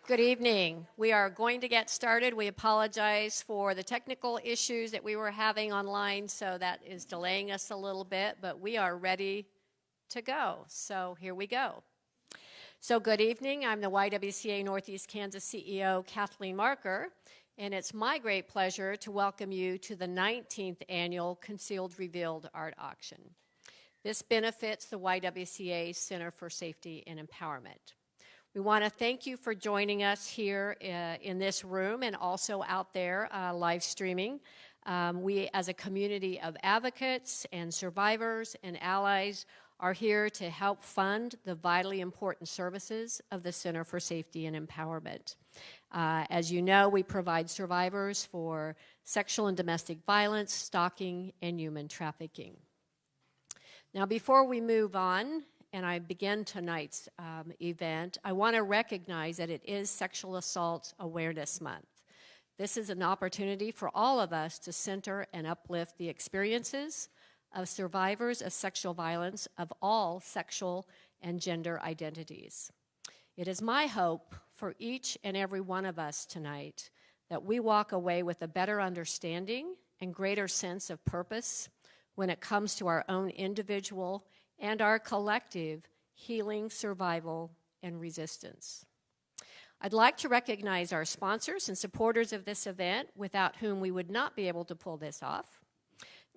Good evening. We are going to get started. We apologize for the technical issues that we were having online, so that is delaying us a little bit, but we are ready to go. So here we go. So good evening. I'm the YWCA Northeast Kansas CEO, Kathleen Marker, and it's my great pleasure to welcome you to the 19th Annual Concealed Revealed Art Auction. This benefits the YWCA Center for Safety and Empowerment. We want to thank you for joining us here in this room and also out there live streaming. We, as a community of advocates and survivors and allies, are here to help fund the vitally important services of the Center for Safety and Empowerment. As you know, we provide survivors for sexual and domestic violence, stalking, and human trafficking. Now, before we move on, and I begin tonight's event, I want to recognize that it is Sexual Assault Awareness Month. This is an opportunity for all of us to center and uplift the experiences of survivors of sexual violence of all sexual and gender identities. It is my hope for each and every one of us tonight that we walk away with a better understanding and greater sense of purpose when it comes to our own individual and our collective healing, survival, and resistance. I'd like to recognize our sponsors and supporters of this event, without whom we would not be able to pull this off.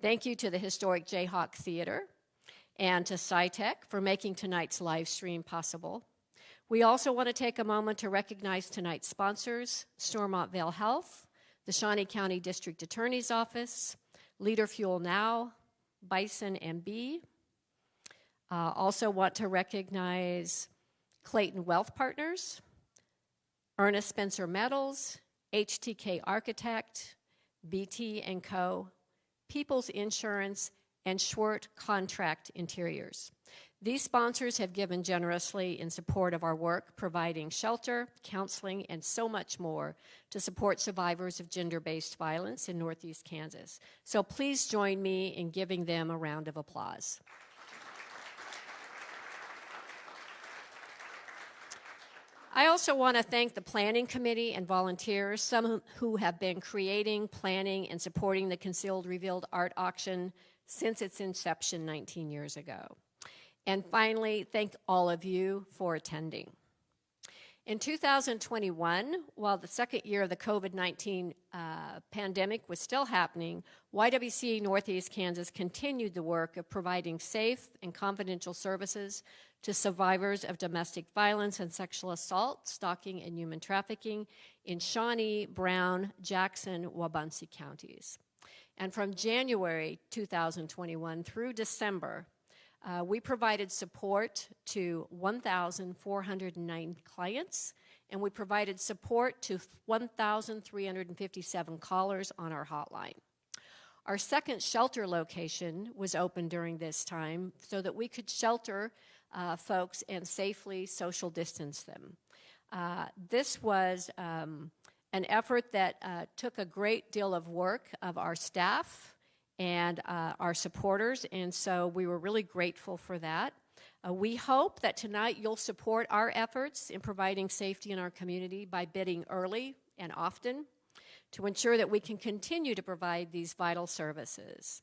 Thank you to the historic Jayhawk Theater and to SciTech for making tonight's live stream possible. We also want to take a moment to recognize tonight's sponsors, Stormont Vail Health, the Shawnee County District Attorney's Office, Leader Fuel Now, Bison and Bee. Also want to recognize Clayton Wealth Partners, Ernest Spencer Metals, HTK Architect, BT & Co., People's Insurance, and Schwert Contract Interiors. These sponsors have given generously in support of our work, providing shelter, counseling, and so much more to support survivors of gender-based violence in Northeast Kansas. So please join me in giving them a round of applause. I also want to thank the Planning Committee and volunteers, some who have been creating, planning, and supporting the Concealed Revealed Art Auction since its inception 19 years ago. And finally, thank all of you for attending. In 2021, while the second year of the COVID-19 pandemic was still happening, YWCA Northeast Kansas continued the work of providing safe and confidential services to survivors of domestic violence and sexual assault, stalking, and human trafficking in Shawnee, Brown, Jackson, Wabunsee counties. And from January 2021 through December, we provided support to 1,409 clients, and we provided support to 1,357 callers on our hotline. Our second shelter location was open during this time so that we could shelter folks and safely social distance them. This was an effort that took a great deal of work of our staff and our supporters, and so we were really grateful for that. We hope that tonight you'll support our efforts in providing safety in our community by bidding early and often to ensure that we can continue to provide these vital services.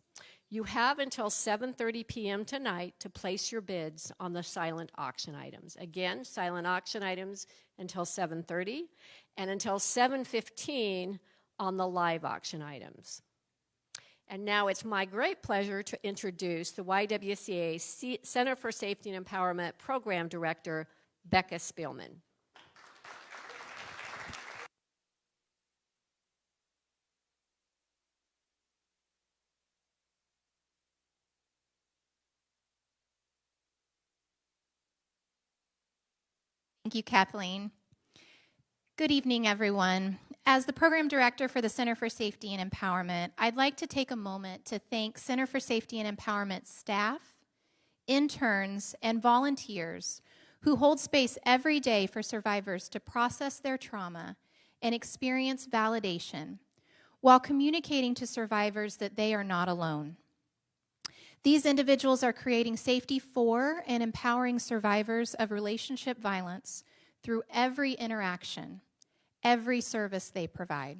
You have until 7:30 p.m. tonight to place your bids on the silent auction items. Again, silent auction items until 7:30 and until 7:15 on the live auction items. And now it's my great pleasure to introduce the YWCA Center for Safety and Empowerment Program Director, Becca Spielman. Thank you, Kathleen. Good evening, everyone. As the Program Director for the Center for Safety and Empowerment, I'd like to take a moment to thank Center for Safety and Empowerment staff, interns, and volunteers who hold space every day for survivors to process their trauma and experience validation while communicating to survivors that they are not alone. These individuals are creating safety for and empowering survivors of relationship violence through every interaction, every service they provide.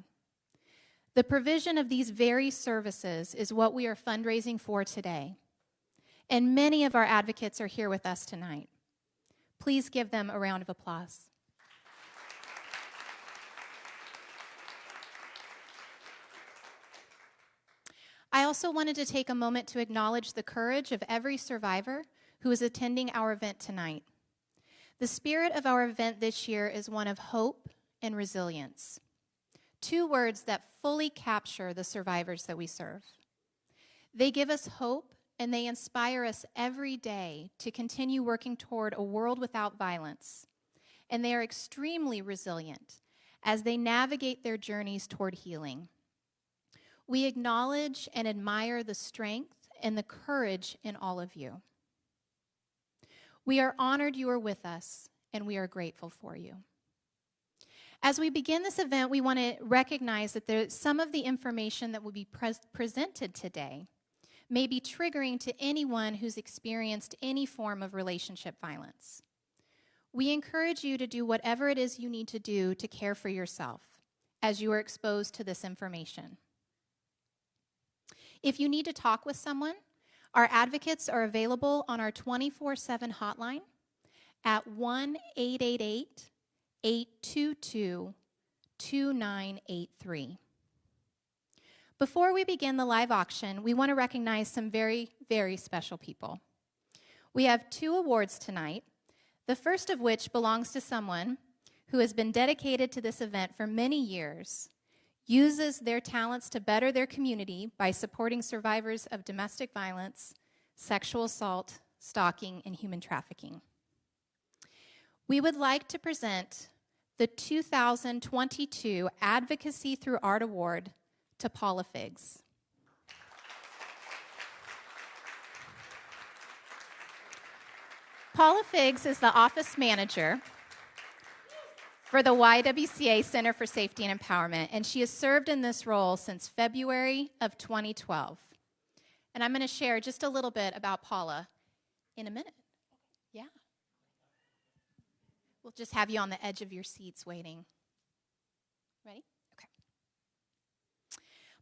The provision of these very services is what we are fundraising for today. And many of our advocates are here with us tonight. Please give them a round of applause. I also wanted to take a moment to acknowledge the courage of every survivor who is attending our event tonight. The spirit of our event this year is one of hope and resilience. Two words that fully capture the survivors that we serve. They give us hope and they inspire us every day to continue working toward a world without violence. And they are extremely resilient as they navigate their journeys toward healing. We acknowledge and admire the strength and the courage in all of you. We are honored you are with us, and we are grateful for you. As we begin this event, we want to recognize that some of the information that will be presented today may be triggering to anyone who's experienced any form of relationship violence. We encourage you to do whatever it is you need to do to care for yourself as you are exposed to this information. If you need to talk with someone, our advocates are available on our 24/7 hotline at 1-888-822-2983. Before we begin the live auction, we want to recognize some very, very special people. We have 2 awards tonight, the first of which belongs to someone who has been dedicated to this event for many years, uses their talents to better their community by supporting survivors of domestic violence, sexual assault, stalking, and human trafficking. We would like to present the 2022 Advocacy Through Art Award to Paula Figs. Paula Figs is the office manager for the YWCA Center for Safety and Empowerment, and she has served in this role since February of 2012. And I'm going to share just a little bit about Paula in a minute. Yeah. We'll just have you on the edge of your seats waiting. Ready? Okay.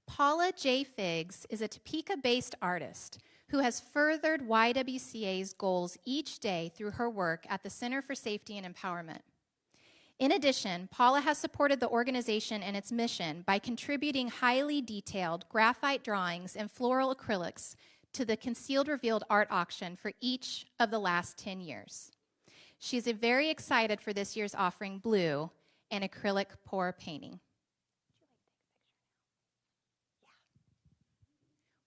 Paula J. Figs is a Topeka-based artist who has furthered YWCA's goals each day through her work at the Center for Safety and Empowerment. In addition, Paula has supported the organization and its mission by contributing highly detailed graphite drawings and floral acrylics to the Concealed Revealed art auction for each of the last 10 years. She's very excited for this year's offering, Blue, an acrylic pour painting.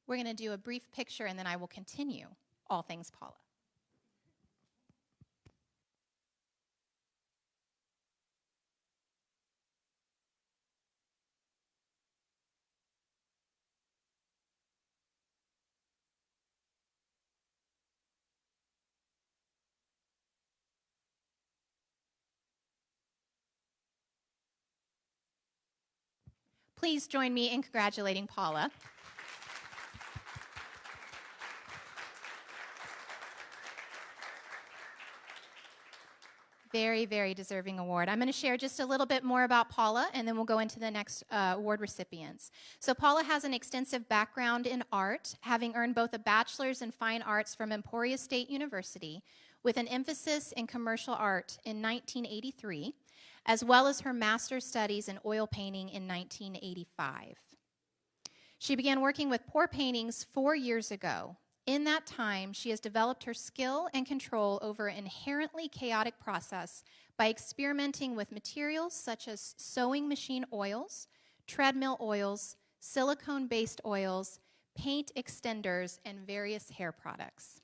We're going to do a brief picture and then I will continue all things Paula. Please join me in congratulating Paula. Very, very deserving award. I'm going to share just a little bit more about Paula, and then we'll go into the next award recipients. So Paula has an extensive background in art, having earned both a bachelor's in fine arts from Emporia State University, with an emphasis in commercial art in 1983, as well as her master's studies in oil painting in 1985. She began working with pour paintings 4 years ago. In that time, she has developed her skill and control over an inherently chaotic process by experimenting with materials such as sewing machine oils, treadmill oils, silicone-based oils, paint extenders, and various hair products.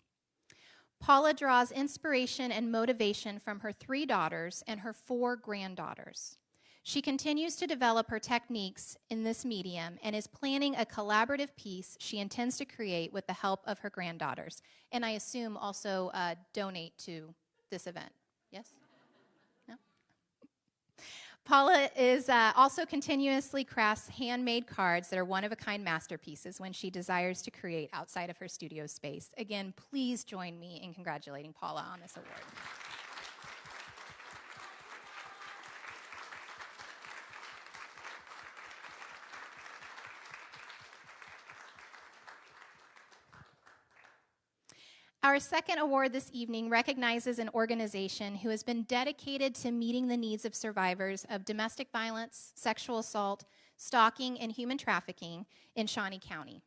Paula draws inspiration and motivation from her 3 daughters and her 4 granddaughters. She continues to develop her techniques in this medium and is planning a collaborative piece she intends to create with the help of her granddaughters. And I assume also donate to this event. Yes? No? Paula is also continuously crafts handmade cards that are one-of-a-kind masterpieces when she desires to create outside of her studio space. Again, please join me in congratulating Paula on this award. Our second award this evening recognizes an organization who has been dedicated to meeting the needs of survivors of domestic violence, sexual assault, stalking, and human trafficking in Shawnee County.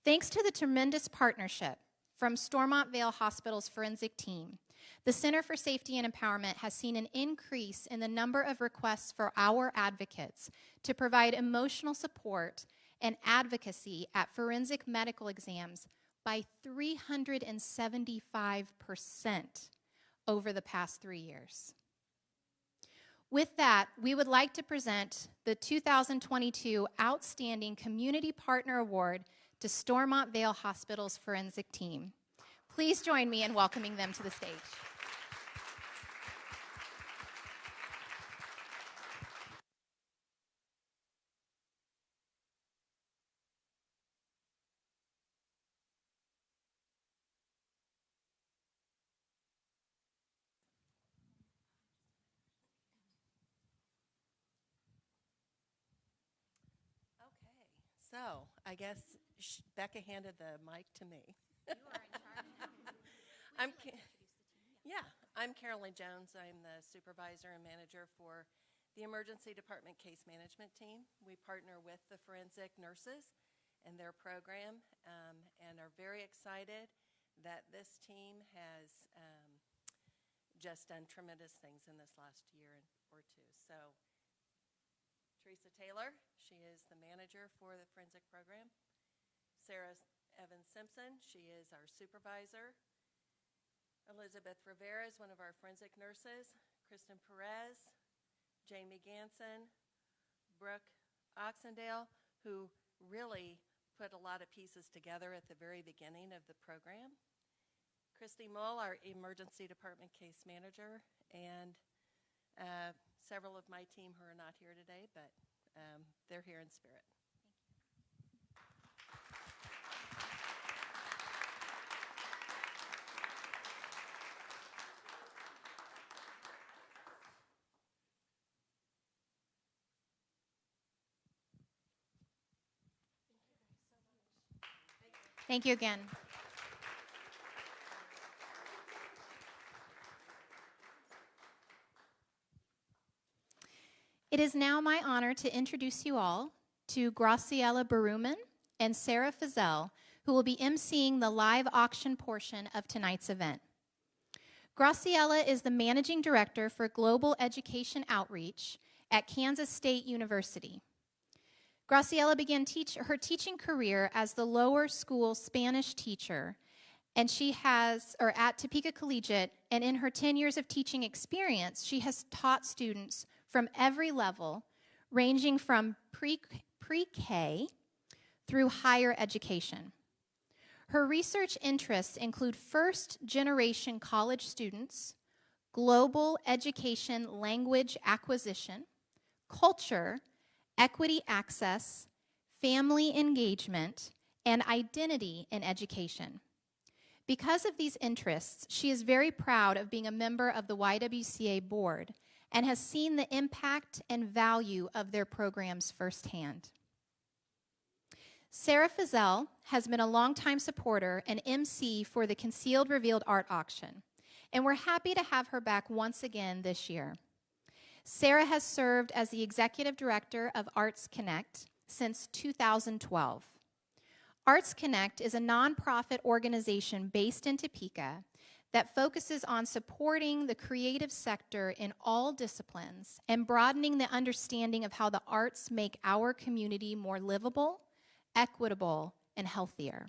Thanks to the tremendous partnership from Stormont Vail Hospital's forensic team, the Center for Safety and Empowerment has seen an increase in the number of requests for our advocates to provide emotional support and advocacy at forensic medical exams by 375% over the past 3 years. With that, we would like to present the 2022 Outstanding Community Partner Award to Stormont Vail Hospital's forensic team. Please join me in welcoming them to the stage. So, I guess Becca handed the mic to me. You are in charge now. I'm Carolyn Jones. I'm the supervisor and manager for the Emergency Department Case Management Team. We partner with the forensic nurses and their program and are very excited that this team has just done tremendous things in this last year or two. So, Teresa Taylor, she is the manager for the forensic program. Sarah Evans Simpson, she is our supervisor. Elizabeth Rivera is one of our forensic nurses. Kristen Perez, Jamie Ganson, Brooke Oxendale, who really put a lot of pieces together at the very beginning of the program. Christy Mull, our emergency department case manager, and several of my team who are not here today, but they're here in spirit. Thank you again. It is now my honor to introduce you all to Graciela Baruman and Sarah Fazell, who will be emceeing the live auction portion of tonight's event. Graciela is the Managing Director for Global Education Outreach at Kansas State University. Graciela began her teaching career as the lower school Spanish teacher, and at Topeka Collegiate, and in her 10 years of teaching experience, she has taught students from every level, ranging from pre-K through higher education. Her research interests include first-generation college students, global education language acquisition, culture, equity access, family engagement, and identity in education. Because of these interests, she is very proud of being a member of the YWCA board and has seen the impact and value of their programs firsthand. Sarah Fazell has been a longtime supporter and MC for the Concealed Revealed Art Auction, and we're happy to have her back once again this year. Sarah has served as the executive director of Arts Connect since 2012. Arts Connect is a nonprofit organization based in Topeka that focuses on supporting the creative sector in all disciplines and broadening the understanding of how the arts make our community more livable, equitable, and healthier.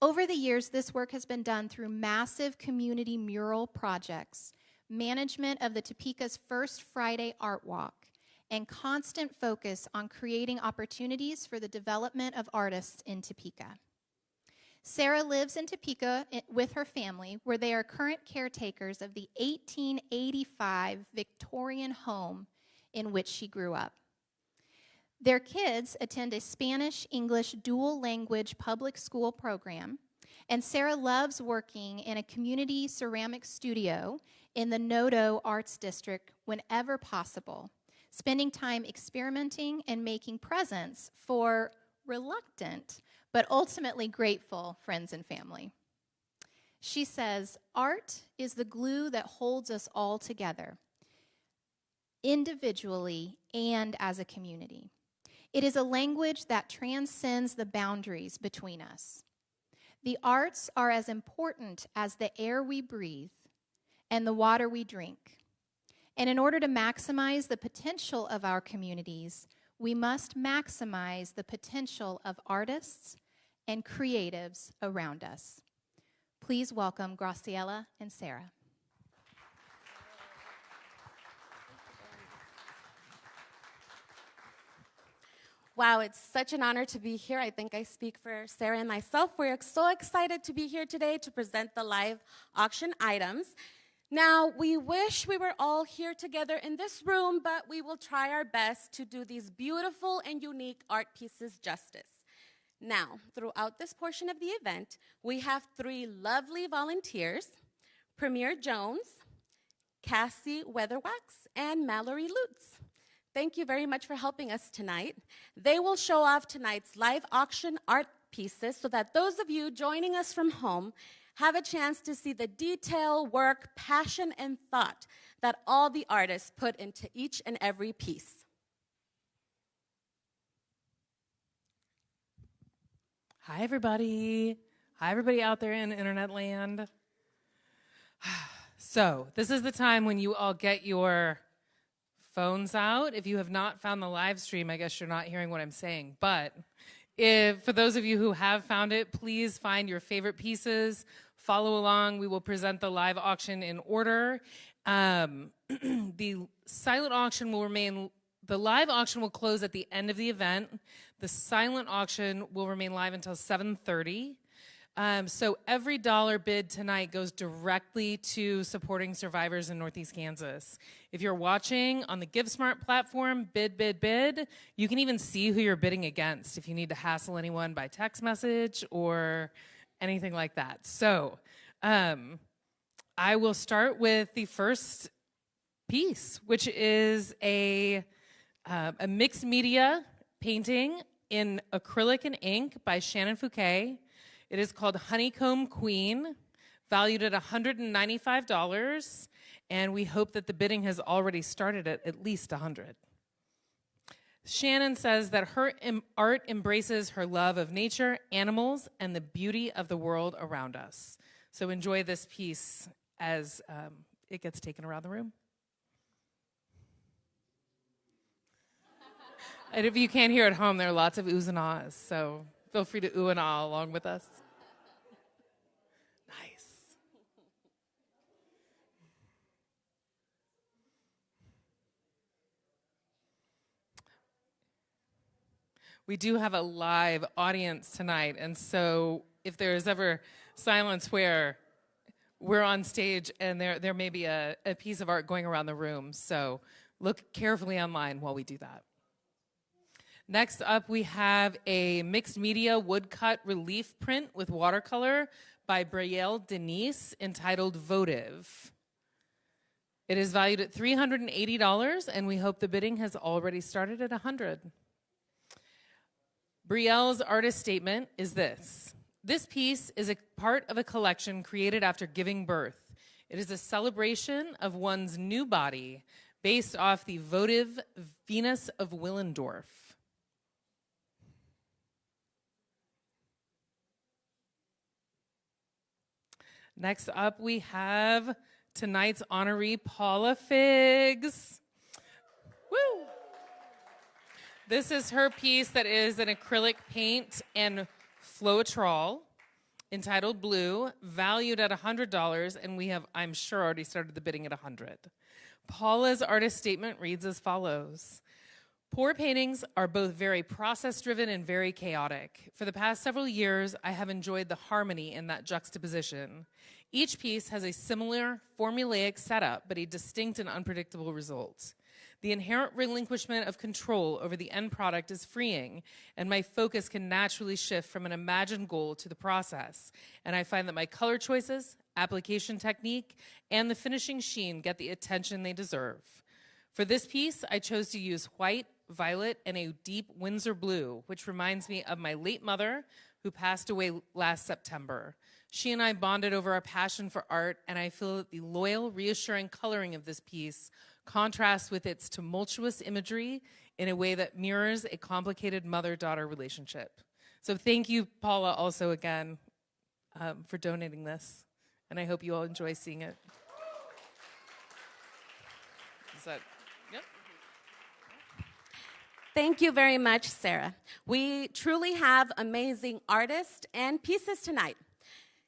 Over the years, this work has been done through massive community mural projects, management of the Topeka's First Friday Art Walk, and constant focus on creating opportunities for the development of artists in Topeka. Sarah lives in Topeka with her family, where they are current caretakers of the 1885 Victorian home in which she grew up. Their kids attend a Spanish-English dual-language public school program, and Sarah loves working in a community ceramic studio in the Nodo Arts District whenever possible, spending time experimenting and making presents for reluctant but ultimately grateful friends and family. She says, "Art is the glue that holds us all together, individually and as a community. It is a language that transcends the boundaries between us. The arts are as important as the air we breathe and the water we drink. And in order to maximize the potential of our communities, we must maximize the potential of artists and creatives around us." Please welcome Graciela and Sarah. Wow, it's such an honor to be here. I think I speak for Sarah and myself. We're so excited to be here today to present the live auction items. Now, we wish we were all here together in this room, but we will try our best to do these beautiful and unique art pieces justice. Now, throughout this portion of the event, we have 3 lovely volunteers, Premier Jones, Cassie Weatherwax, and Mallory Lutz. Thank you very much for helping us tonight. They will show off tonight's live auction art pieces so that those of you joining us from home have a chance to see the detail, work, passion, and thought that all the artists put into each and every piece. Hi, everybody. Hi, everybody out there in internet land. So, this is the time when you all get your phones out. If you have not found the live stream, I guess you're not hearing what I'm saying. But for those of you who have found it, please find your favorite pieces. Follow along. We will present the live auction in order. The silent auction will remain. The live auction will close at the end of the event. The silent auction will remain live until 7:30. So every dollar bid tonight goes directly to supporting survivors in Northeast Kansas. If you're watching on the GiveSmart platform, bid, you can even see who you're bidding against if you need to hassle anyone by text message or anything like that. So I will start with the first piece, which is a mixed media painting in acrylic and ink by Shannon Fouquet. It is called Honeycomb Queen, valued at $195, and we hope that the bidding has already started at least $100. Shannon says that her art embraces her love of nature, animals, and the beauty of the world around us. So enjoy this piece as it gets taken around the room. And if you can't hear at home, there are lots of oohs and ahs, so feel free to ooh and ah along with us. Nice. We do have a live audience tonight, and so if there is ever silence where we're on stage and there may be a piece of art going around the room, so look carefully online while we do that. Next up, we have a mixed media woodcut relief print with watercolor by Brielle Denise entitled Votive. It is valued at $380, and we hope the bidding has already started at $100. Brielle's artist statement is this. This piece is a part of a collection created after giving birth. It is a celebration of one's new body based off the votive Venus of Willendorf. Next up, we have tonight's honoree, Paula Figs. Woo! This is her piece that is an acrylic paint and Floetrol entitled Blue, valued at $100, and we have, I'm sure, already started the bidding at $100. Paula's artist statement reads as follows. Pour paintings are both very process-driven and very chaotic. For the past several years, I have enjoyed the harmony in that juxtaposition. Each piece has a similar formulaic setup, but a distinct and unpredictable result. The inherent relinquishment of control over the end product is freeing, and my focus can naturally shift from an imagined goal to the process. And I find that my color choices, application technique, and the finishing sheen get the attention they deserve. For this piece, I chose to use white, violet, and a deep Windsor blue, which reminds me of my late mother, who passed away last September. She and I bonded over our passion for art, and I feel that the loyal, reassuring coloring of this piece contrasts with its tumultuous imagery in a way that mirrors a complicated mother-daughter relationship. So thank you, Paula, also again, for donating this, and I hope you all enjoy seeing it. Is that, yep. Thank you very much, Sarah. We truly have amazing artists and pieces tonight.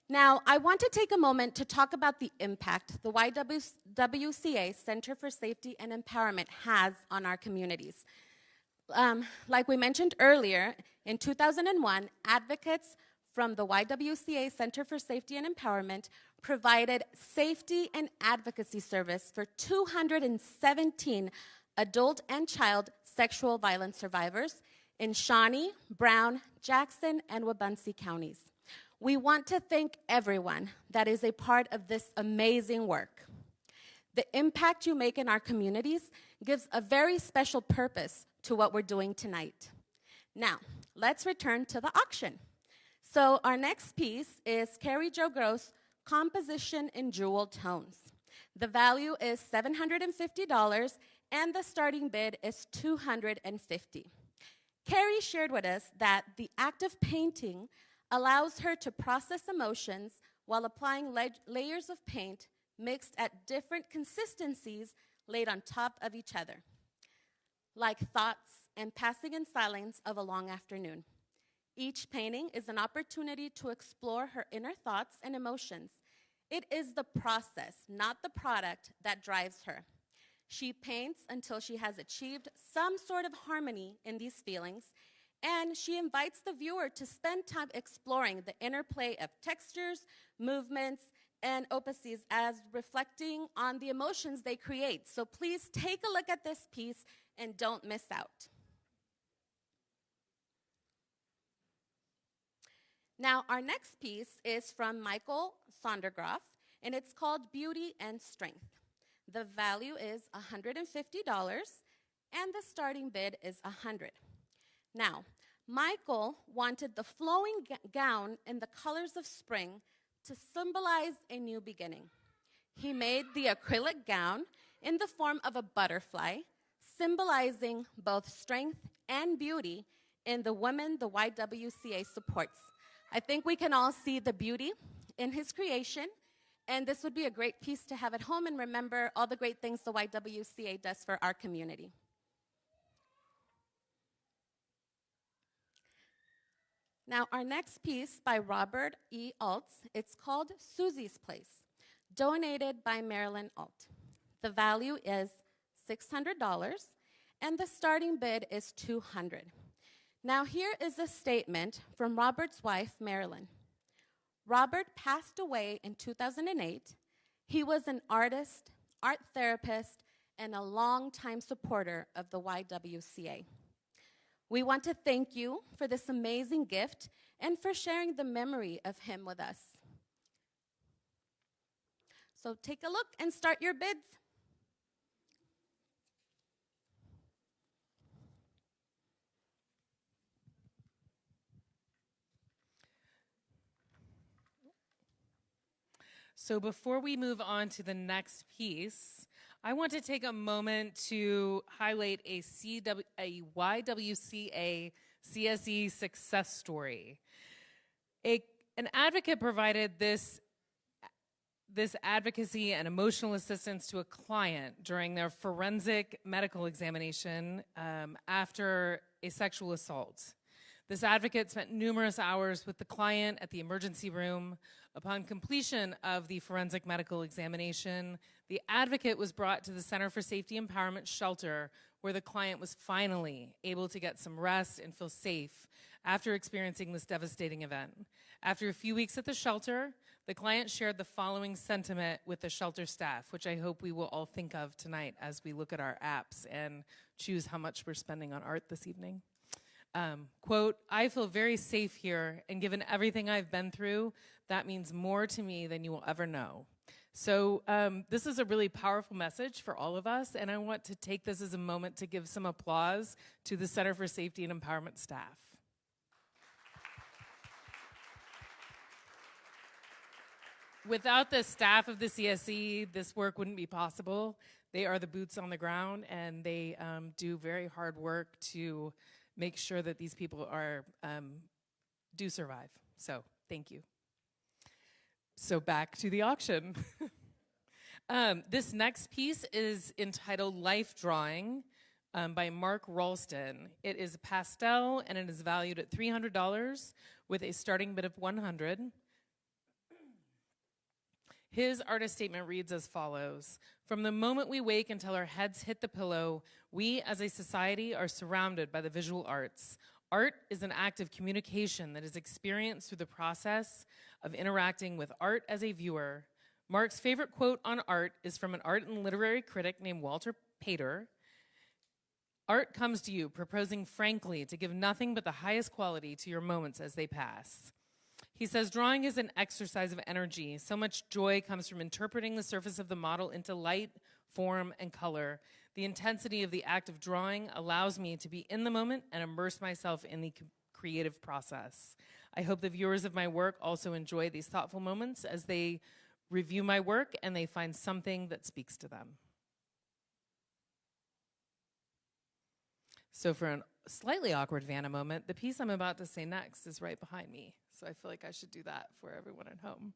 Now, I want to take a moment to talk about the impact the YWCA Center for Safety and Empowerment has on our communities. Like we mentioned earlier, in 2001, advocates from the YWCA Center for Safety and Empowerment provided safety and advocacy service for 217 adult and child sexual violence survivors in Shawnee, Brown, Jackson, and Wabunsee counties. We want to thank everyone that is a part of this amazing work. The impact you make in our communities gives a very special purpose to what we're doing tonight. Now, let's return to the auction. So our next piece is Carrie Jo Gross, Composition in Jewel Tones. The value is $750, and the starting bid is $250. Carrie shared with us that the act of painting allows her to process emotions while applying layers of paint mixed at different consistencies laid on top of each other, like thoughts and passing in silence of a long afternoon. Each painting is an opportunity to explore her inner thoughts and emotions. It is the process, not the product, that drives her. She paints until she has achieved some sort of harmony in these feelings, and she invites the viewer to spend time exploring the interplay of textures, movements, and opacies as reflecting on the emotions they create. So please take a look at this piece and don't miss out. Now, our next piece is from Michael Sondergroff, and it's called Beauty and Strength. The value is $150, and the starting bid is $100. Now, Michael wanted the flowing gown in the colors of spring to symbolize a new beginning. He made the acrylic gown in the form of a butterfly, symbolizing both strength and beauty in the women the YWCA supports. I think we can all see the beauty in his creation, and this would be a great piece to have at home and remember all the great things the YWCA does for our community. Now, our next piece by Robert E. Altz, it's called Susie's Place, donated by Marilyn Alt. The value is $600, and the starting bid is $200. Now, here is a statement from Robert's wife, Marilyn. Robert passed away in 2008. He was an artist, art therapist, and a longtime supporter of the YWCA. We want to thank you for this amazing gift and for sharing the memory of him with us. So take a look and start your bids. So before we move on to the next piece, I want to take a moment to highlight a YWCA CSE success story. An advocate provided this advocacy and emotional assistance to a client during their forensic medical examination after a sexual assault. This advocate spent numerous hours with the client at the emergency room. Upon completion of the forensic medical examination, the advocate was brought to the Center for Safety Empowerment shelter, where the client was finally able to get some rest and feel safe after experiencing this devastating event. After a few weeks at the shelter, the client shared the following sentiment with the shelter staff, which I hope we will all think of tonight as we look at our apps and choose how much we're spending on art this evening. Quote, "I feel very safe here, and given everything I've been through, that means more to me than you will ever know." So this is a really powerful message for all of us, and I want to take this as a moment to give some applause to the Center for Safety and Empowerment staff. Without the staff of the CSE, this work wouldn't be possible. They are the boots on the ground, and they do very hard work to make sure that these people are do survive. So thank you. So back to the auction. This next piece is entitled Life Drawing by Mark Ralston. It is pastel, and it is valued at $300 with a starting bid of $100. His artist statement reads as follows: "From the moment we wake until our heads hit the pillow, we as a society are surrounded by the visual arts. Art is an act of communication that is experienced through the process of interacting with art as a viewer." Mark's favorite quote on art is from an art and literary critic named Walter Pater. "Art comes to you, proposing frankly to give nothing but the highest quality to your moments as they pass." He says, "Drawing is an exercise of energy. So much joy comes from interpreting the surface of the model into light, form, and color. The intensity of the act of drawing allows me to be in the moment and immerse myself in the creative process. I hope the viewers of my work also enjoy these thoughtful moments as they review my work and they find something that speaks to them." So for a slightly awkward Vanna moment, the piece I'm about to say next is right behind me. So I feel like I should do that for everyone at home.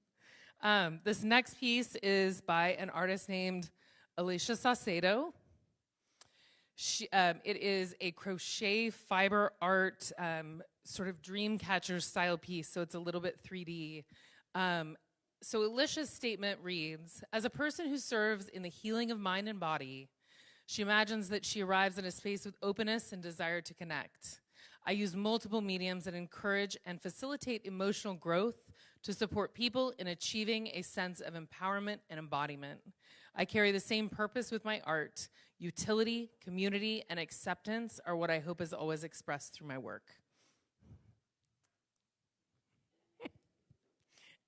This next piece is by an artist named Alicia Saucedo. It is a crochet fiber art sort of dream catcher style piece, so it's a little bit 3D. So Alicia's statement reads, "As a person who serves in the healing of mind and body, she imagines that she arrives in a space with openness and desire to connect. I use multiple mediums that encourage and facilitate emotional growth to support people in achieving a sense of empowerment and embodiment. I carry the same purpose with my art. Utility, community, and acceptance are what I hope is always expressed through my work."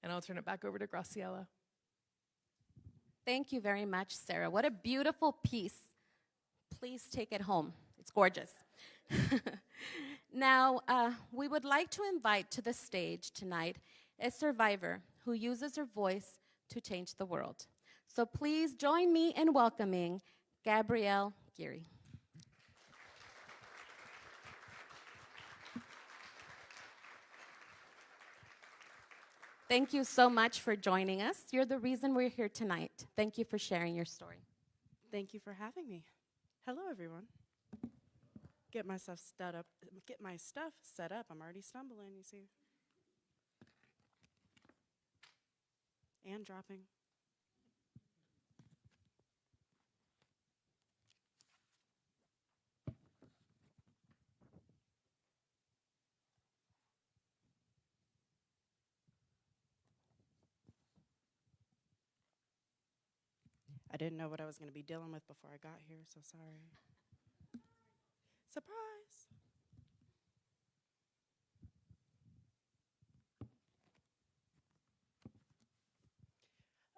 And I'll turn it back over to Graciela. Thank you very much, Sarah. What a beautiful piece. Please take it home. It's gorgeous. Now, we would like to invite to the stage tonight a survivor who uses her voice to change the world. So please join me in welcoming Gabrielle Geary. Thank you so much for joining us. You're the reason we're here tonight. Thank you for sharing your story. Thank you for having me. Hello, everyone. Get my stuff set up. I'm already stumbling, you see. And dropping. I didn't know what I was going to be dealing with before I got here, so sorry. Surprise!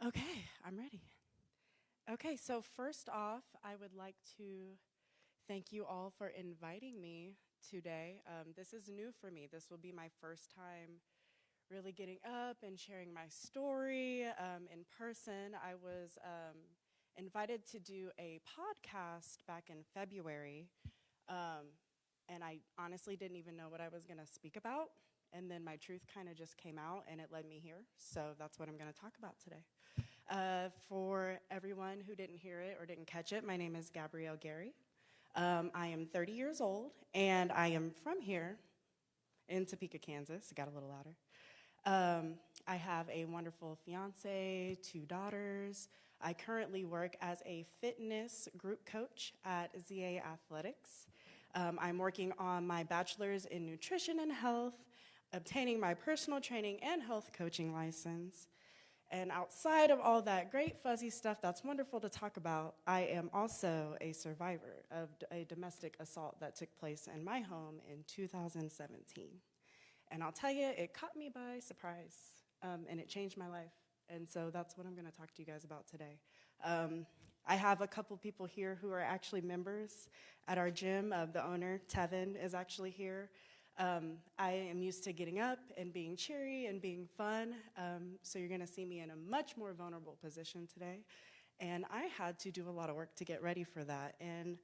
Okay, I'm ready. Okay, so first off, I would like to thank you all for inviting me today. This is new for me. This will be my first time really getting up and sharing my story in person. I was invited to do a podcast back in February, and I honestly didn't even know what I was going to speak about. And then my truth kind of just came out, and it led me here. So that's what I'm going to talk about today. For everyone who didn't hear it or didn't catch it, my name is Gabrielle Geary. I am 30 years old, and I am from here in Topeka, Kansas. It got a little louder. I have a wonderful fiance, 2 daughters. I currently work as a fitness group coach at ZA Athletics. I'm working on my bachelor's in nutrition and health, obtaining my personal training and health coaching license. And outside of all that great fuzzy stuff that's wonderful to talk about, I am also a survivor of a domestic assault that took place in my home in 2017. And I'll tell you, it caught me by surprise, and it changed my life. And so that's what I'm going to talk to you guys about today. I have a couple people here who are actually members at our gym. The owner, Tevin, is actually here. I am used to getting up and being cheery and being fun, so you're going to see me in a much more vulnerable position today. And I had to do a lot of work to get ready for that. And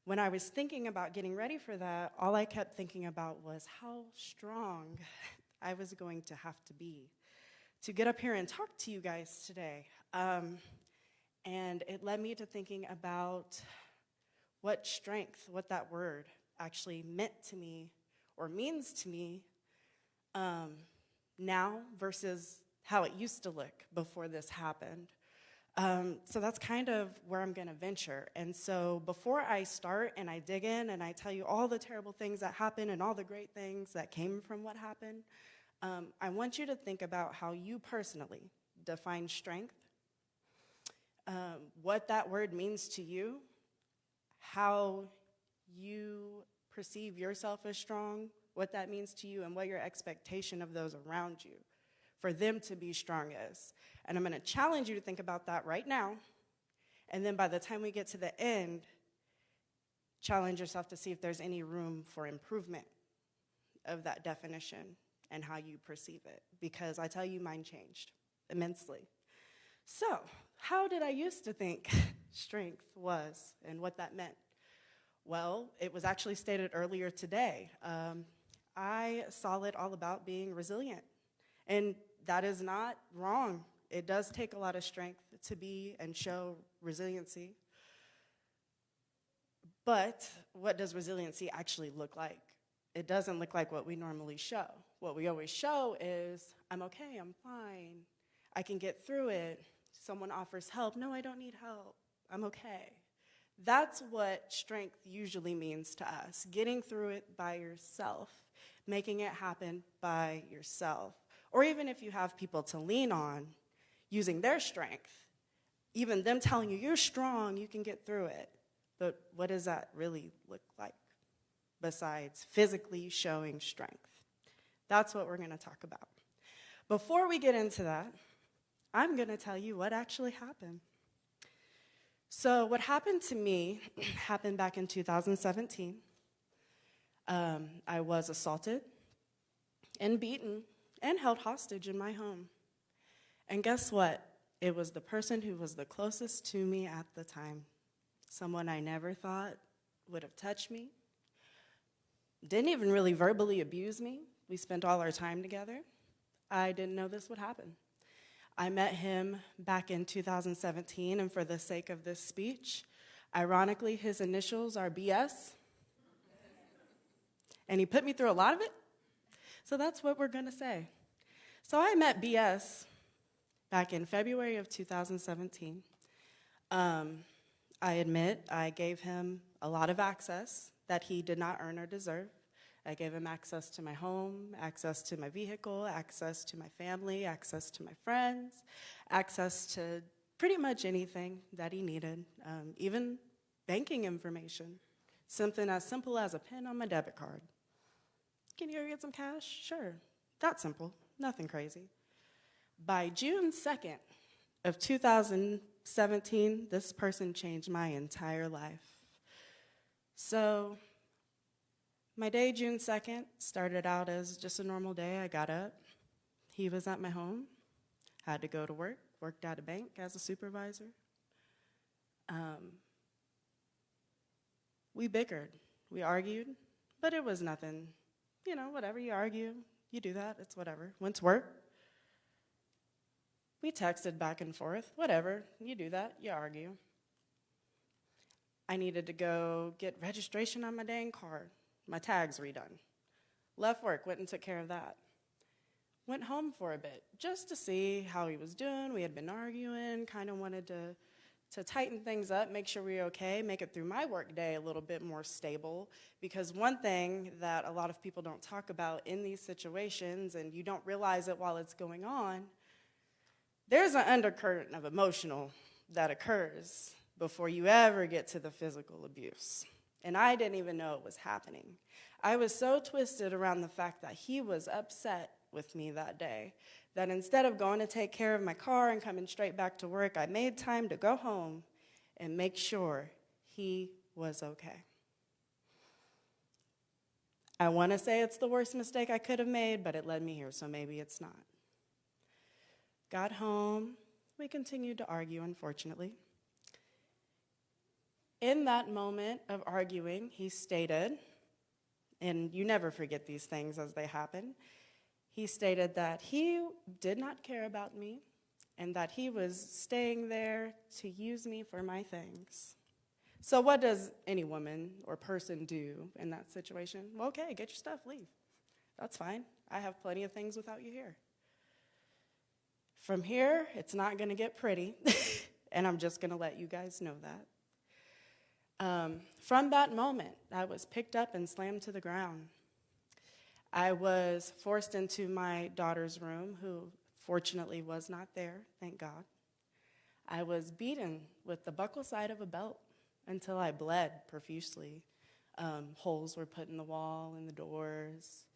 when I was thinking about getting ready for that, all I kept thinking about was how strong I was going to have to be to get up here and talk to you guys today. And it led me to thinking about what strength, what that word actually meant to me or means to me now versus how it used to look before this happened. So that's kind of where I'm going to venture. And so before I start and I dig in and I tell you all the terrible things that happened and all the great things that came from what happened, I want you to think about how you personally define strength, what that word means to you, how you perceive yourself as strong, what that means to you, and what your expectation of those around you for them to be strong is. And I'm going to challenge you to think about that right now. And then by the time we get to the end, challenge yourself to see if there's any room for improvement of that definition and how you perceive it. Because I tell you, mine changed immensely. So, how did I used to think strength was and what that meant? Well, it was actually stated earlier today. I saw it all about being resilient. And that is not wrong. It does take a lot of strength to be and show resiliency. But what does resiliency actually look like? It doesn't look like what we normally show. What we always show is, I'm okay, I'm fine, I can get through it. Someone offers help. No, I don't need help. I'm okay. That's what strength usually means to us, getting through it by yourself, making it happen by yourself. Or even if you have people to lean on, using their strength, even them telling you, you're strong, you can get through it. But what does that really look like besides physically showing strength? That's what we're going to talk about. Before we get into that, I'm going to tell you what actually happened. So what happened to me happened back in 2017. I was assaulted and beaten and held hostage in my home. And guess what? It was the person who was the closest to me at the time. Someone I never thought would have touched me. Didn't even really verbally abuse me. We spent all our time together. I didn't know this would happen. I met him back in 2017, and for the sake of this speech, ironically, his initials are BS. And he put me through a lot of it. So that's what we're going to say. So I met BS back in February of 2017. I admit I gave him a lot of access that he did not earn or deserve. I gave him access to my home, access to my vehicle, access to my family, access to my friends, access to pretty much anything that he needed, even banking information, something as simple as a pin on my debit card. Can you go get some cash? Sure. That simple. Nothing crazy. By June 2nd of 2017, this person changed my entire life. So my day, June 2nd, started out as just a normal day. I got up. He was at my home. Had to go to work. Worked at a bank as a supervisor. We bickered. We argued. But it was nothing. You know, whatever, you argue. You do that. It's whatever. Went to work. We texted back and forth. Whatever. You do that. You argue. I needed to go get registration on my dang car. My tag's redone. Left work, went and took care of that. Went home for a bit, just to see how he was doing. We had been arguing, kind of wanted to tighten things up, make sure we were okay, make it through my work day a little bit more stable. Because one thing that a lot of people don't talk about in these situations, and you don't realize it while it's going on, there's an undercurrent of emotional that occurs before you ever get to the physical abuse. And I didn't even know it was happening. I was so twisted around the fact that he was upset with me that day that instead of going to take care of my car and coming straight back to work, I made time to go home and make sure he was okay. I want to say it's the worst mistake I could have made, but it led me here, so maybe it's not. Got home. We continued to argue, unfortunately. In that moment of arguing, he stated, and you never forget these things as they happen, he stated that he did not care about me and that he was staying there to use me for my things. So what does any woman or person do in that situation? Well, okay, get your stuff, leave. That's fine. I have plenty of things without you here. From here, it's not going to get pretty, and I'm just going to let you guys know that. From that moment, I was picked up and slammed to the ground. I was forced into my daughter's room, who fortunately was not there, thank God. I was beaten with the buckle side of a belt until I bled profusely. Holes were put in the wall and the doors.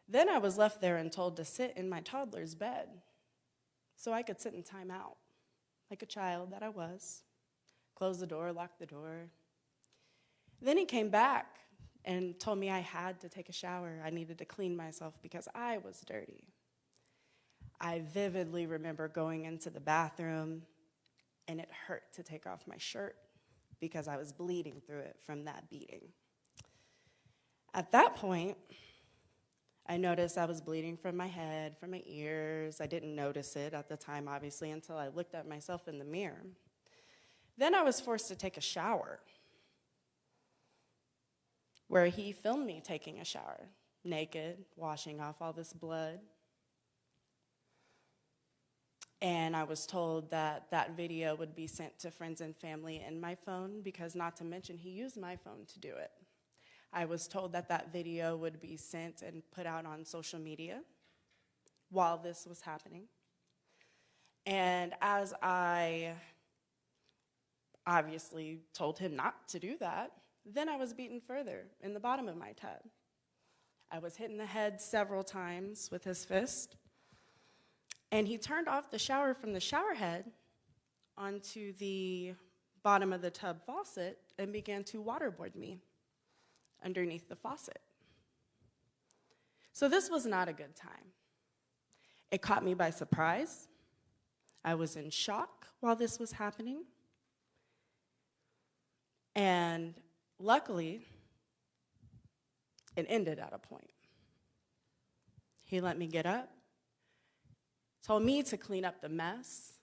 Then I was left there and told to sit in my toddler's bed so I could sit in timeout, like a child that I was. Close the door, lock the door. Then he came back and told me I had to take a shower. I needed to clean myself because I was dirty. I vividly remember going into the bathroom, and it hurt to take off my shirt because I was bleeding through it from that beating. At that point, I noticed I was bleeding from my head, from my ears. I didn't notice it at the time, obviously, until I looked at myself in the mirror. Then I was forced to take a shower, where he filmed me taking a shower, naked, washing off all this blood. And I was told that that video would be sent to friends and family in my phone because, not to mention, he used my phone to do it. I was told that that video would be sent and put out on social media while this was happening. And as I obviously told him not to do that, then I was beaten further in the bottom of my tub. I was hit in the head several times with his fist. And he turned off the shower from the shower head onto the bottom of the tub faucet and began to waterboard me underneath the faucet. So this was not a good time. It caught me by surprise. I was in shock while this was happening. And luckily, it ended at a point. He let me get up, told me to clean up the mess.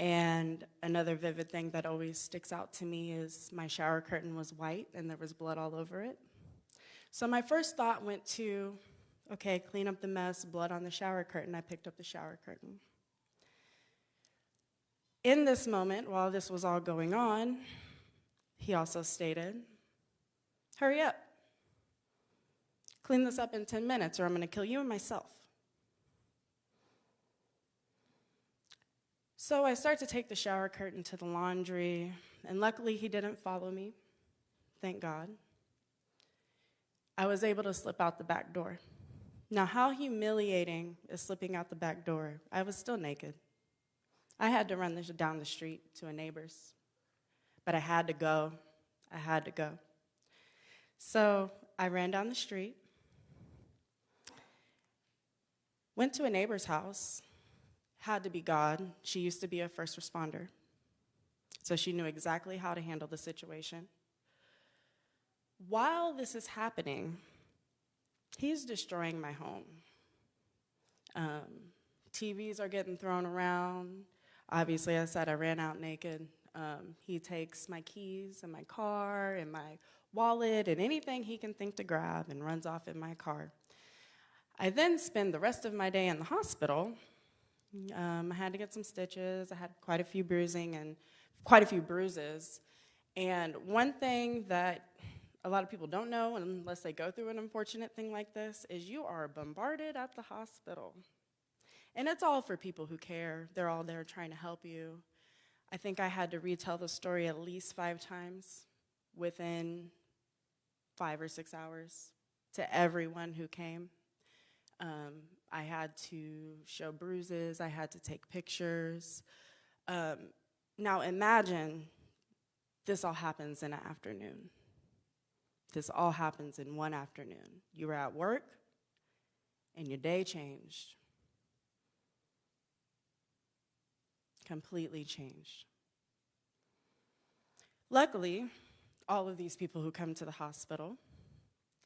And another vivid thing that always sticks out to me is my shower curtain was white and there was blood all over it. So my first thought went to, okay, clean up the mess, blood on the shower curtain. I picked up the shower curtain. In this moment, while this was all going on, he also stated, hurry up. Clean this up in 10 minutes or I'm going to kill you and myself. So I start to take the shower curtain to the laundry, and luckily he didn't follow me, thank God. I was able to slip out the back door. Now, how humiliating is slipping out the back door? I was still naked. I had to run down the street to a neighbor's, but I had to go. I had to go. So I ran down the street, went to a neighbor's house. Had to be God. She used to be a first responder, so she knew exactly how to handle the situation. While this is happening, he's destroying my home. TVs are getting thrown around. Obviously, I said I ran out naked. He takes my keys and my car and my wallet and anything he can think to grab and runs off in my car. I then spend the rest of my day in the hospital. I had to get some stitches. I had quite a few bruises. And one thing that a lot of people don't know, unless they go through an unfortunate thing like this, is you are bombarded at the hospital. And it's all for people who care. They're all there trying to help you. I think I had to retell the story at least 5 times within 5 or 6 hours to everyone who came. I had to show bruises. I had to take pictures. Now imagine this all happens in an afternoon. This all happens in one afternoon. You were at work, and your day changed. Completely changed. Luckily, all of these people who come to the hospital,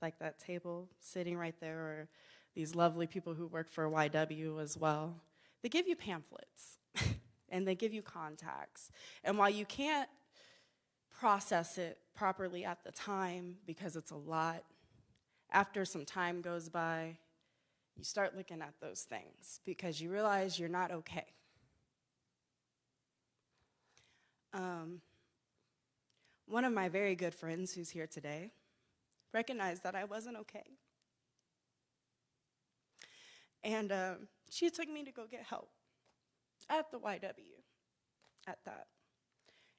like that table sitting right there, or these lovely people who work for YW as well, they give you pamphlets and they give you contacts. And while you can't process it properly at the time because it's a lot, after some time goes by, you start looking at those things because you realize you're not okay. One of my very good friends who's here today recognized that I wasn't okay. And she took me to go get help at the YW at that.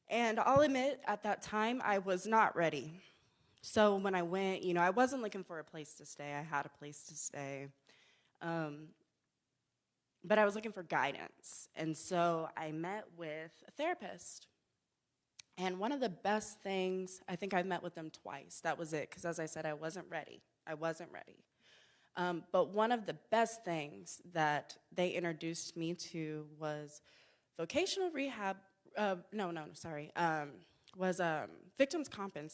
And I'll admit, at that time, I was not ready. So when I went, I wasn't looking for a place to stay. I had a place to stay. But I was looking for guidance. And so I met with a therapist. And one of the best things, I think I met with them twice. That was it, because as I said, I wasn't ready. But one of the best things that they introduced me to was vocational rehab, was victims crime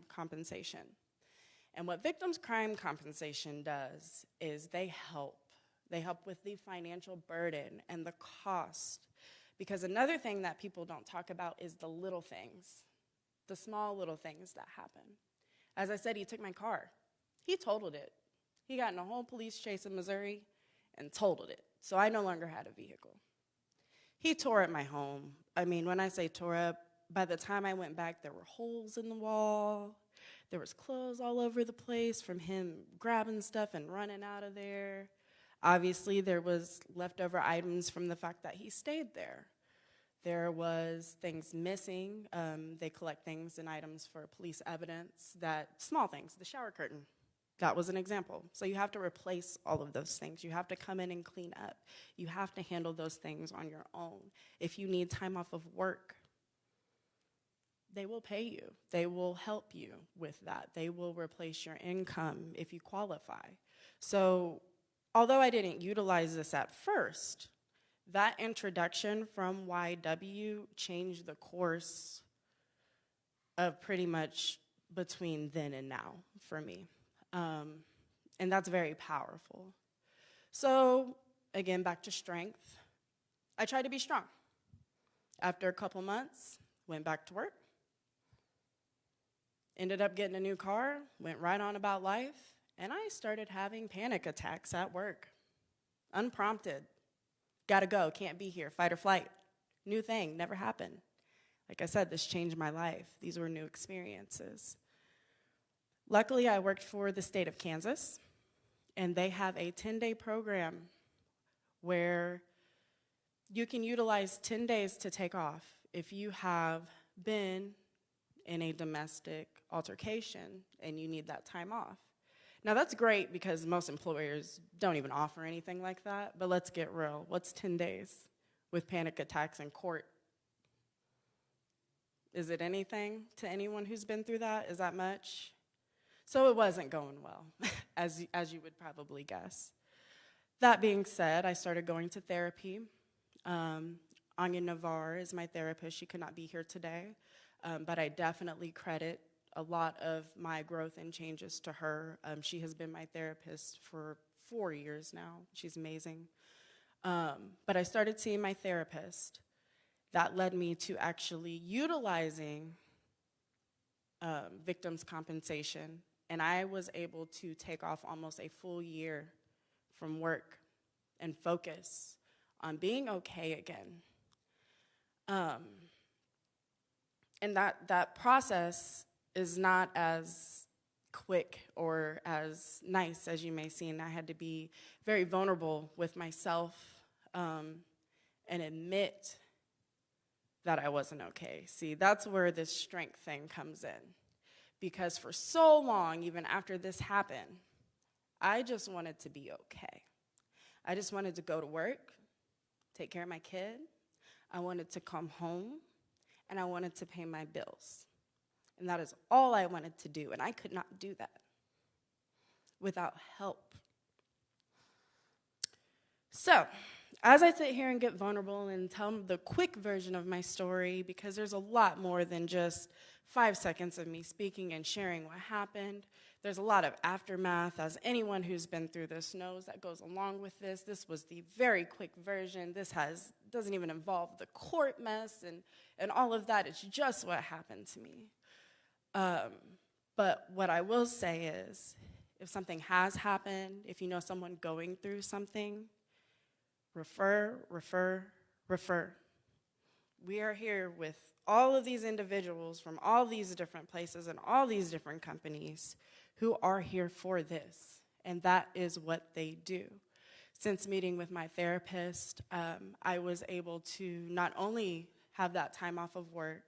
compensation. And what victims crime compensation does is they help with the financial burden and the cost. Because another thing that people don't talk about is the little things, the small little things that happen. As I said, he took my car. He totaled it. He got in a whole police chase in Missouri and totaled it. So I no longer had a vehicle. He tore up my home. I mean, when I say tore up, by the time I went back, there were holes in the wall. There was clothes all over the place from him grabbing stuff and running out of there. Obviously, there was leftover items from the fact that he stayed there. There was things missing. They collect things and items for police evidence, small things, the shower curtain. That was an example. So you have to replace all of those things. You have to come in and clean up. You have to handle those things on your own. If you need time off of work, they will pay you. They will help you with that. They will replace your income if you qualify. So although I didn't utilize this at first, that introduction from YW changed the course of pretty much between then and now for me. And that's very powerful. So, again, back to strength. I tried to be strong. After a couple months, went back to work. Ended up getting a new car, went right on about life, and I started having panic attacks at work. Unprompted. Gotta go, can't be here, fight or flight. New thing, never happened. Like I said, this changed my life. These were new experiences. Luckily, I worked for the state of Kansas, and they have a 10-day program where you can utilize 10 days to take off if you have been in a domestic altercation and you need that time off. Now, that's great because most employers don't even offer anything like that, but let's get real. What's 10 days with panic attacks in court? Is it anything to anyone who's been through that? Is that much? So it wasn't going well, as you would probably guess. That being said, I started going to therapy. Anya Navarre is my therapist. She could not be here today, but I definitely credit a lot of my growth and changes to her. She has been my therapist for 4 years now. She's amazing. But I started seeing my therapist. That led me to actually utilizing victims' compensation, and I was able to take off almost a full year from work and focus on being okay again. And that process is not as quick or as nice as you may seem. I had to be very vulnerable with myself and admit that I wasn't okay. See, that's where this strength thing comes in. Because for so long, even after this happened, I just wanted to be okay. I just wanted to go to work, take care of my kid. I wanted to come home, and I wanted to pay my bills. And that is all I wanted to do, and I could not do that without help. So, as I sit here and get vulnerable and tell the quick version of my story, because there's a lot more than just 5 seconds of me speaking and sharing what happened. There's a lot of aftermath, as anyone who's been through this knows, that goes along with this. This was the very quick version. This doesn't even involve the court mess and all of that. It's just what happened to me. But what I will say is, if something has happened, if you know someone going through something, refer. We are here with all of these individuals from all these different places and all these different companies who are here for this, and that is what they do. Since meeting with my therapist, I was able to not only have that time off of work,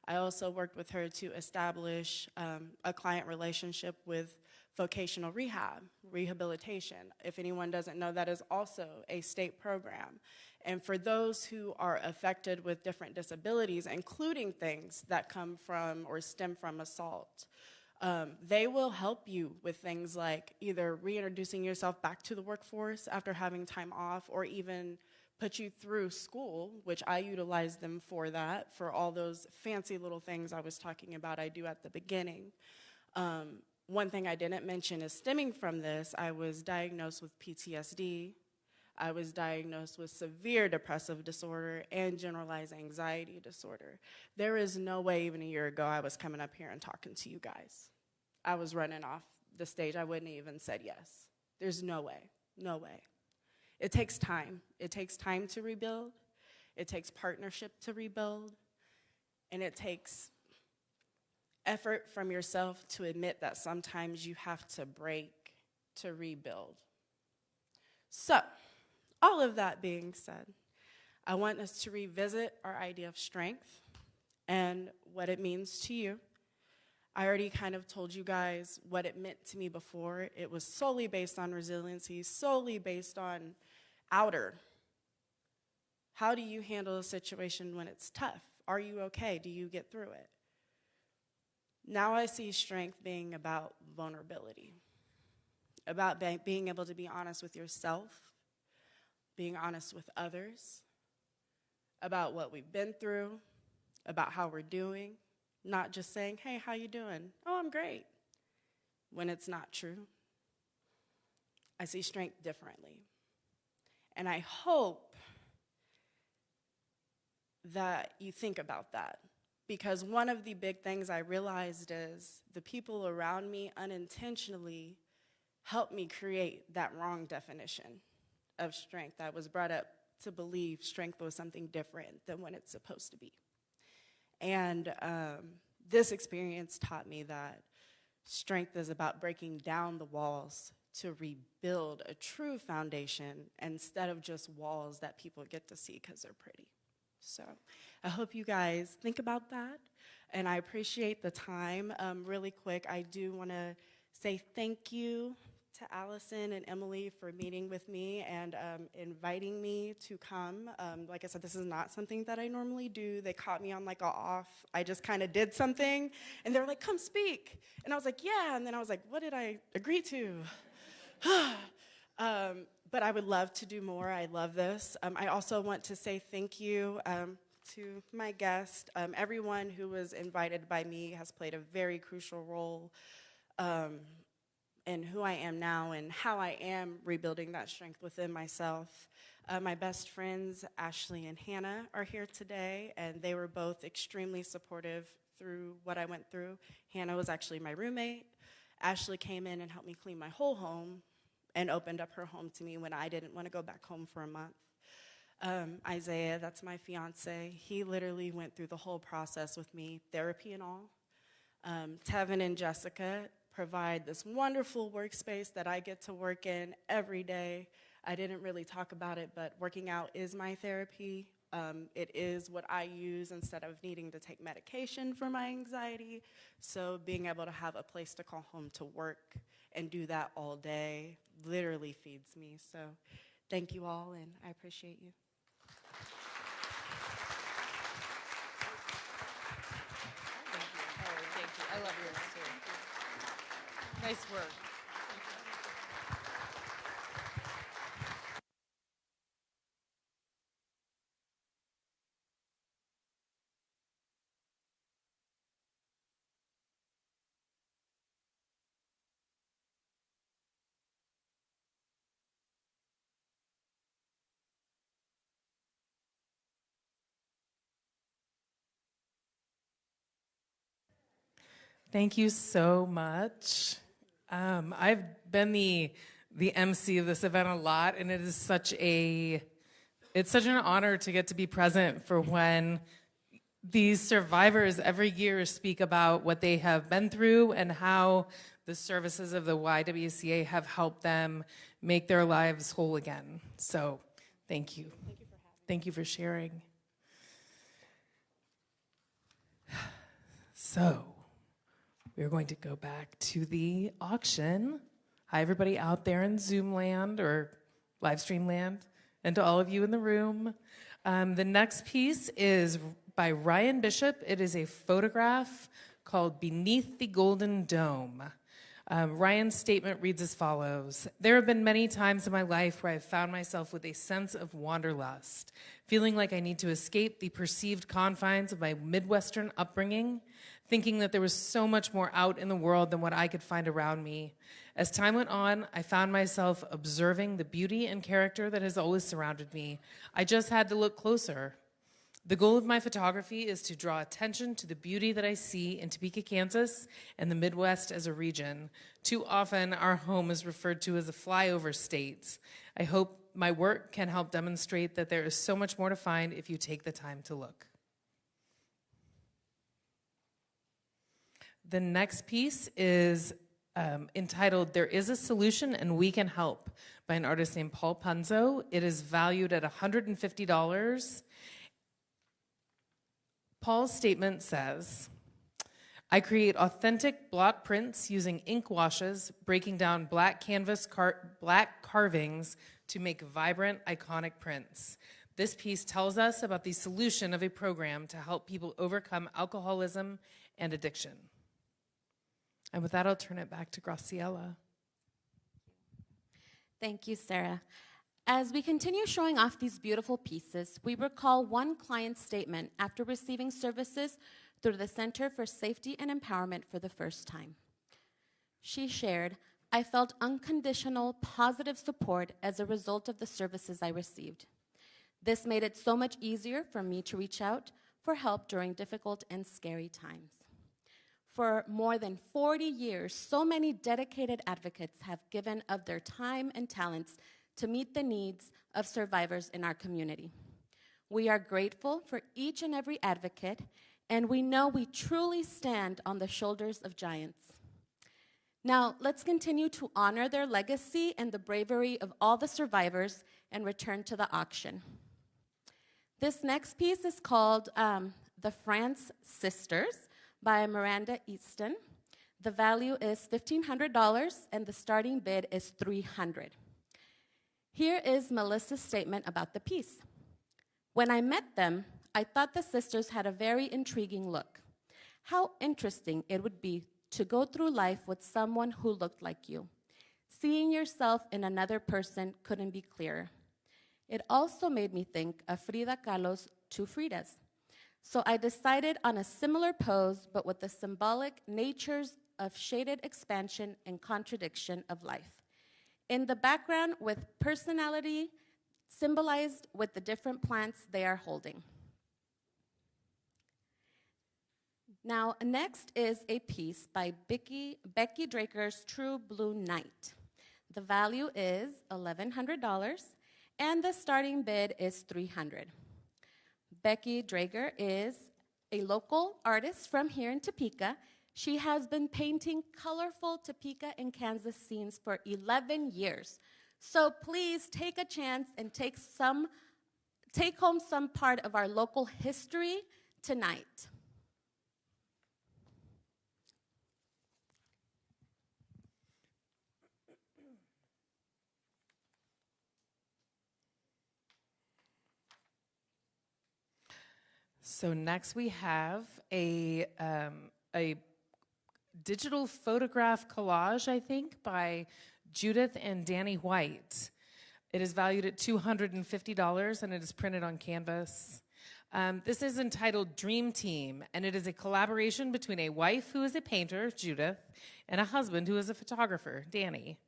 I also worked with her to establish a client relationship with vocational rehabilitation. If anyone doesn't know, that is also a state program. And for those who are affected with different disabilities, including things that come from or stem from assault, they will help you with things like either reintroducing yourself back to the workforce after having time off, or even put you through school, which I utilize them for that, for all those fancy little things I was talking about I do at the beginning. One thing I didn't mention is stemming from this, I was diagnosed with PTSD. I was diagnosed with severe depressive disorder and generalized anxiety disorder. There is no way even a year ago I was coming up here and talking to you guys. I was running off the stage. I wouldn't even said yes. There's no way, no way. It takes time. It takes time to rebuild. It takes partnership to rebuild. And it takes effort from yourself to admit that sometimes you have to break to rebuild. So, all of that being said, I want us to revisit our idea of strength and what it means to you. I already kind of told you guys what it meant to me before. It was solely based on resiliency, solely based on outer. How do you handle a situation when it's tough? Are you okay? Do you get through it? Now I see strength being about vulnerability, about being able to be honest with yourself, being honest with others, about what we've been through, about how we're doing, not just saying, hey, how you doing? Oh, I'm great, when it's not true. I see strength differently. And I hope that you think about that, because one of the big things I realized is the people around me unintentionally helped me create that wrong definition of strength. I was brought up to believe strength was something different than what it's supposed to be. And this experience taught me that strength is about breaking down the walls to rebuild a true foundation instead of just walls that people get to see because they're pretty. So I hope you guys think about that, and I appreciate the time. Really quick, I do want to say thank you to Allison and Emily for meeting with me and inviting me to come. Like I said, this is not something that I normally do. They caught me on like a off. I just kind of did something, and they were like, come speak. And I was like, yeah, and then I was like, what did I agree to? But I would love to do more. I love this. I also want to say thank you to my guest. Everyone who was invited by me has played a very crucial role in who I am now and how I am rebuilding that strength within myself. My best friends, Ashley and Hannah, are here today, and they were both extremely supportive through what I went through. Hannah was actually my roommate. Ashley came in and helped me clean my whole home and opened up her home to me when I didn't want to go back home for a month. Isaiah, that's my fiance, he literally went through the whole process with me, therapy and all. Tevin and Jessica provide this wonderful workspace that I get to work in every day. I didn't really talk about it, but working out is my therapy. It is what I use instead of needing to take medication for my anxiety. So being able to have a place to call home to work and do that all day literally feeds me. So thank you all, and I appreciate you. Nice work. Thank you so much. I've been the MC of this event a lot, and it is it's such an honor to get to be present for when these survivors every year speak about what they have been through and how the services of the YWCA have helped them make their lives whole again. So, thank you. Thank you for sharing. So, we're going to go back to the auction. Hi, everybody out there in Zoom land or live stream land, and to all of you in the room. The next piece is by Ryan Bishop. It is a photograph called Beneath the Golden Dome. Ryan's statement reads as follows: "There have been many times in my life where I've found myself with a sense of wanderlust, feeling like I need to escape the perceived confines of my Midwestern upbringing, thinking that there was so much more out in the world than what I could find around me. As time went on, I found myself observing the beauty and character that has always surrounded me. I just had to look closer. The goal of my photography is to draw attention to the beauty that I see in Topeka, Kansas, and the Midwest as a region. Too often, our home is referred to as a flyover state. I hope my work can help demonstrate that there is so much more to find if you take the time to look." The next piece is entitled "There is a Solution and We Can Help" by an artist named Paul Punzo. It is valued at $150. Paul's statement says, "I create authentic block prints using ink washes, breaking down black canvas black carvings to make vibrant, iconic prints. This piece tells us about the solution of a program to help people overcome alcoholism and addiction." And with that, I'll turn it back to Graciela. Thank you, Sarah. As we continue showing off these beautiful pieces, we recall one client's statement after receiving services through the Center for Safety and Empowerment for the first time. She shared, "I felt unconditional, positive support as a result of the services I received. This made it so much easier for me to reach out for help during difficult and scary times. For more than 40 years, so many dedicated advocates have given of their time and talents to meet the needs of survivors in our community. We are grateful for each and every advocate, and we know we truly stand on the shoulders of giants. Now, let's continue to honor their legacy and the bravery of all the survivors and return to the auction." This next piece is called The France Sisters by Miranda Easton. The value is $1,500 and the starting bid is $300. Here is Melissa's statement about the piece. "When I met them, I thought the sisters had a very intriguing look. How interesting it would be to go through life with someone who looked like you. Seeing yourself in another person couldn't be clearer. It also made me think of Frida Kahlo's Two Fridas. So I decided on a similar pose, but with the symbolic natures of shaded expansion and contradiction of life. In the background with personality symbolized with the different plants they are holding." Now, next is a piece by Becky Draker's True Blue Night. The value is $1,100, and the starting bid is $300. Becky Drager is a local artist from here in Topeka. She has been painting colorful Topeka and Kansas scenes for 11 years. So please take a chance and take home some part of our local history tonight. So next we have a digital photograph collage, I think, by Judith and Danny White. It is valued at $250, and it is printed on canvas. This is entitled Dream Team, and it is a collaboration between a wife who is a painter, Judith, and a husband who is a photographer, Danny.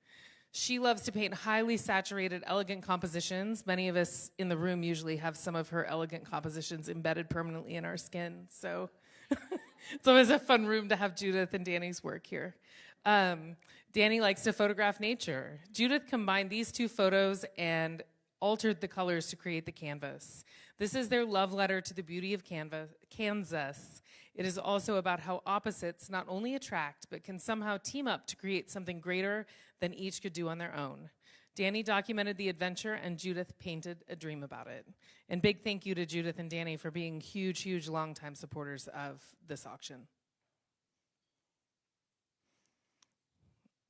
She loves to paint highly saturated, elegant compositions. Many of us in the room usually have some of her elegant compositions embedded permanently in our skin, so it's always a fun room to have Judith and Danny's work here. Danny likes to photograph nature. Judith combined these two photos and altered the colors to create the canvas. This is their love letter to the beauty of Kansas. It is also about how opposites not only attract, but can somehow team up to create something greater than each could do on their own. Danny documented the adventure, and Judith painted a dream about it. And big thank you to Judith and Danny for being huge, huge, longtime supporters of this auction.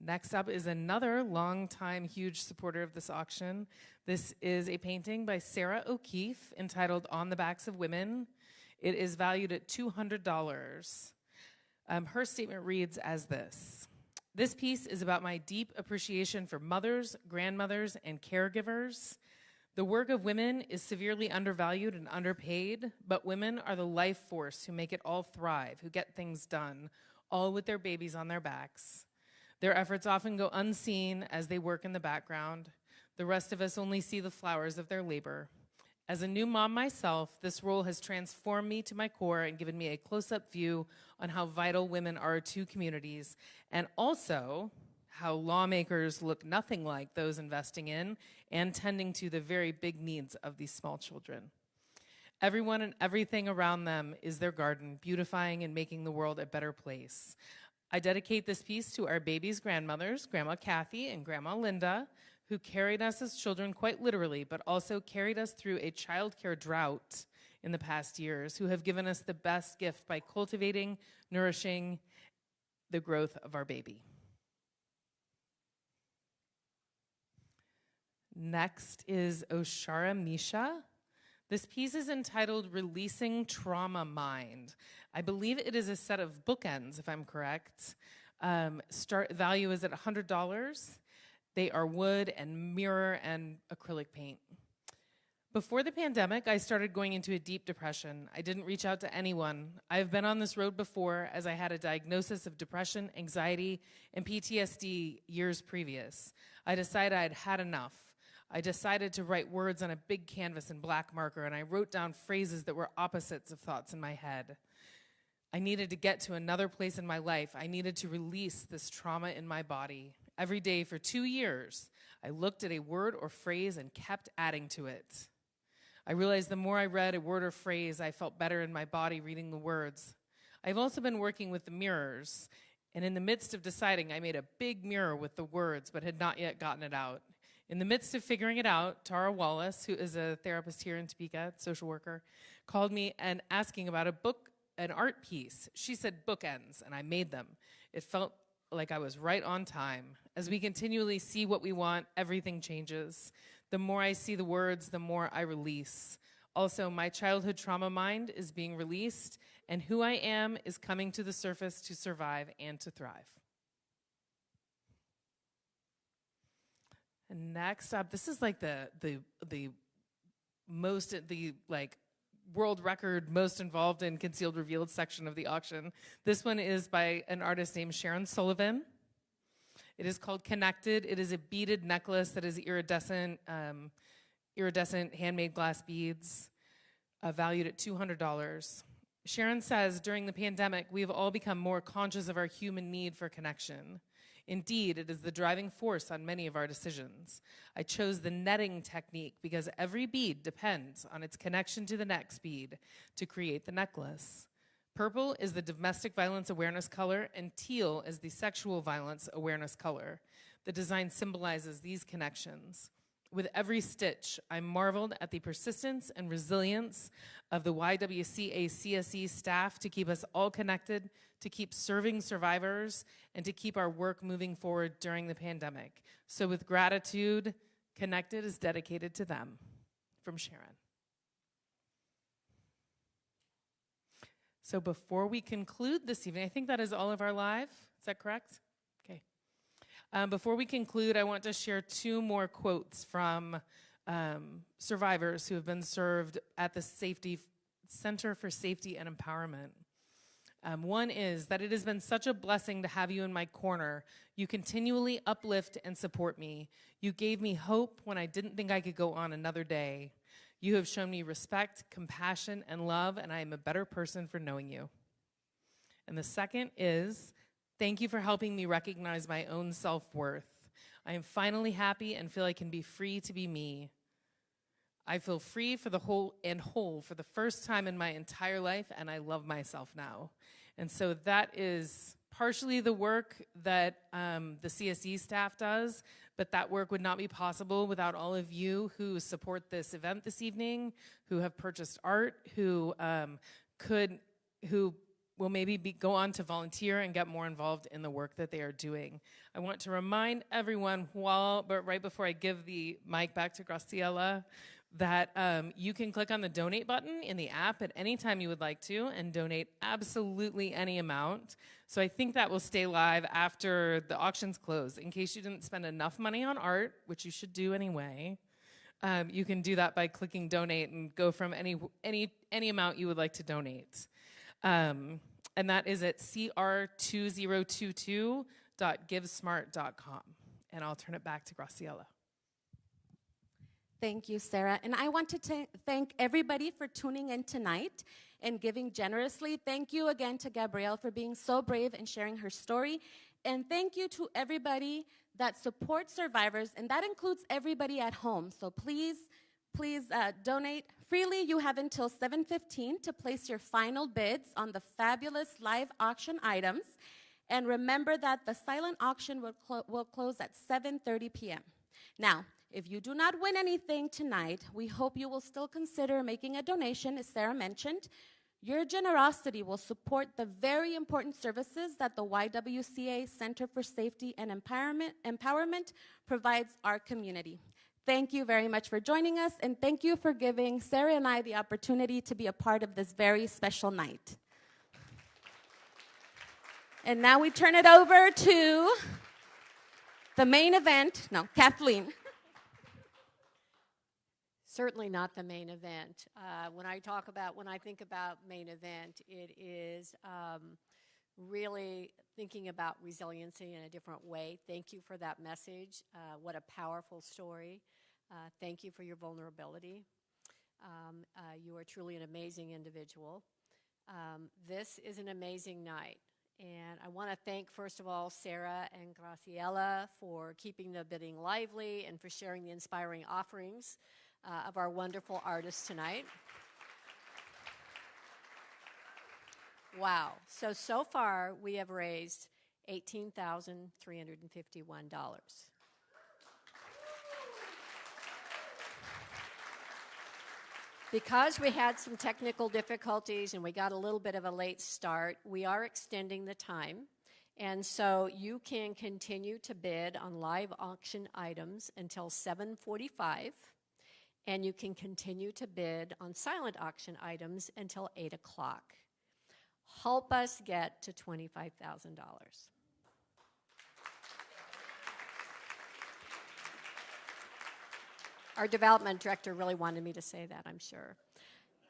Next up is another longtime huge supporter of this auction. This is a painting by Sarah O'Keefe entitled On the Backs of Women. It is valued at $200. Her statement reads as this: "This piece is about my deep appreciation for mothers, grandmothers, and caregivers. The work of women is severely undervalued and underpaid, but women are the life force who make it all thrive, who get things done, all with their babies on their backs. Their efforts often go unseen as they work in the background. The rest of us only see the flowers of their labor. As a new mom myself, this role has transformed me to my core and given me a close-up view on how vital women are to communities, and also how lawmakers look nothing like those investing in and tending to the very big needs of these small children. Everyone and everything around them is their garden, beautifying and making the world a better place. I dedicate this piece to our babies' grandmothers, Grandma Kathy and Grandma Linda, who carried us as children quite literally, but also carried us through a childcare drought in the past years, who have given us the best gift by cultivating, nourishing the growth of our baby." Next is Oshara Misha. This piece is entitled Releasing Trauma Mind. I believe it is a set of bookends, if I'm correct. Value is at $100. They are wood and mirror and acrylic paint. Before the pandemic, I started going into a deep depression. I didn't reach out to anyone. I've been on this road before, as I had a diagnosis of depression, anxiety, and PTSD years previous. I decided I'd had enough. I decided to write words on a big canvas in black marker, and I wrote down phrases that were opposites of thoughts in my head. I needed to get to another place in my life. I needed to release this trauma in my body. Every day for 2 years, I looked at a word or phrase and kept adding to it. I realized the more I read a word or phrase, I felt better in my body reading the words. I've also been working with the mirrors, and in the midst of deciding, I made a big mirror with the words, but had not yet gotten it out. In the midst of figuring it out, Tara Wallace, who is a therapist here in Topeka, social worker, called me and asking about an art piece. She said bookends, and I made them. It felt like I was right on time. As we continually see what we want, everything changes. The more I see the words, the more I release. Also, my childhood trauma mind is being released, and who I am is coming to the surface to survive and to thrive. And next up, this is like the world record most involved in concealed revealed section of the auction. This one is by an artist named Sharon Sullivan. It is called Connected. It is a beaded necklace that is iridescent handmade glass beads, valued at $200. Sharon says, during the pandemic, we have all become more conscious of our human need for connection. Indeed, it is the driving force on many of our decisions. I chose the netting technique because every bead depends on its connection to the next bead to create the necklace. Purple is the domestic violence awareness color, and teal is the sexual violence awareness color. The design symbolizes these connections. With every stitch, I marveled at the persistence and resilience of the YWCA CSE staff to keep us all connected, to keep serving survivors, and to keep our work moving forward during the pandemic. So with gratitude, Connected is dedicated to them. From Sharon. So before we conclude this evening, I think that is all of our live. Is that correct? Okay. Before we conclude, I want to share 2 more quotes from survivors who have been served at the Center for Safety and Empowerment. One is that it has been such a blessing to have you in my corner. You continually uplift and support me. You gave me hope when I didn't think I could go on another day. You have shown me respect, compassion, and love, and I am a better person for knowing you. And the second is, thank you for helping me recognize my own self-worth. I am finally happy and feel I can be free to be me. I feel free for the whole for the first time in my entire life, and I love myself now. And so that is partially the work that the CSE staff does, but that work would not be possible without all of you who support this event this evening, who have purchased art, who will maybe go on to volunteer and get more involved in the work that they are doing. I want to remind everyone, but right before I give the mic back to Graciela, that you can click on the donate button in the app at any time you would like to and donate absolutely any amount. So I think that will stay live after the auctions close. In case you didn't spend enough money on art, which you should do anyway, you can do that by clicking donate and go from any amount you would like to donate. And that is at cr2022.givesmart.com. And I'll turn it back to Graciela. Thank you, Sarah. And I want to thank everybody for tuning in tonight and giving generously. Thank you again to Gabrielle for being so brave and sharing her story. And thank you to everybody that supports survivors, and that includes everybody at home. So please donate freely. You have until 7:15 to place your final bids on the fabulous live auction items. And remember that the silent auction will close at 7:30 p.m. Now, if you do not win anything tonight, we hope you will still consider making a donation, as Sarah mentioned. Your generosity will support the very important services that the YWCA Center for Safety and Empowerment provides our community. Thank you very much for joining us, and thank you for giving Sarah and I the opportunity to be a part of this very special night. And now we turn it over to the main event. No, Kathleen. Certainly not the main event. When I think about main event, it is really thinking about resiliency in a different way. Thank you for that message. What a powerful story. Thank you for your vulnerability. You are truly an amazing individual. This is an amazing night. And I want to thank, first of all, Sarah and Graciela for keeping the bidding lively and for sharing the inspiring offerings of our wonderful artists tonight. Wow. So far, we have raised $18,351. Because we had some technical difficulties and we got a little bit of a late start, we are extending the time. And so you can continue to bid on live auction items until 7:45. And you can continue to bid on silent auction items until 8 o'clock. Help us get to $25,000. Our development director really wanted me to say that, I'm sure.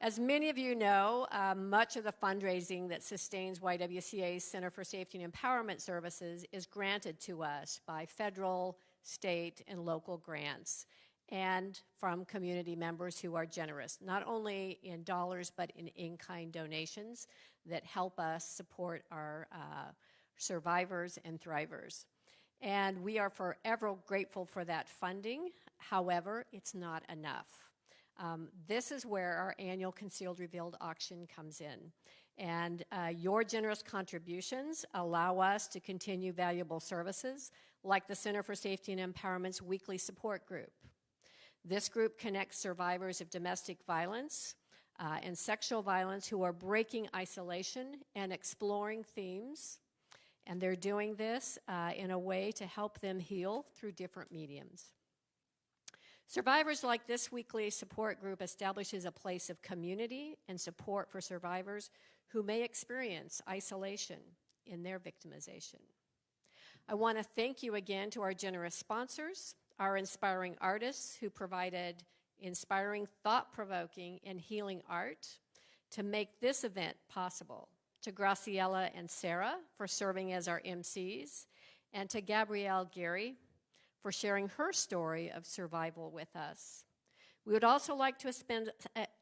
As many of you know, much of the fundraising that sustains YWCA's Center for Safety and Empowerment Services is granted to us by federal, state, and local grants, and from community members who are generous, not only in dollars, but in in-kind donations that help us support our survivors and thrivers. And we are forever grateful for that funding. However, it's not enough. This is where our annual Concealed Revealed auction comes in. And your generous contributions allow us to continue valuable services like the Center for Safety and Empowerment's weekly support group. This group connects survivors of domestic violence and sexual violence who are breaking isolation and exploring themes. And they're doing this in a way to help them heal through different mediums. Survivors like this weekly support group establishes a place of community and support for survivors who may experience isolation in their victimization. I want to thank you again to our generous sponsors, our inspiring artists who provided inspiring, thought-provoking, and healing art to make this event possible, to Graciela and Sarah for serving as our MCs, and to Gabrielle Gary for sharing her story of survival with us. We would also like to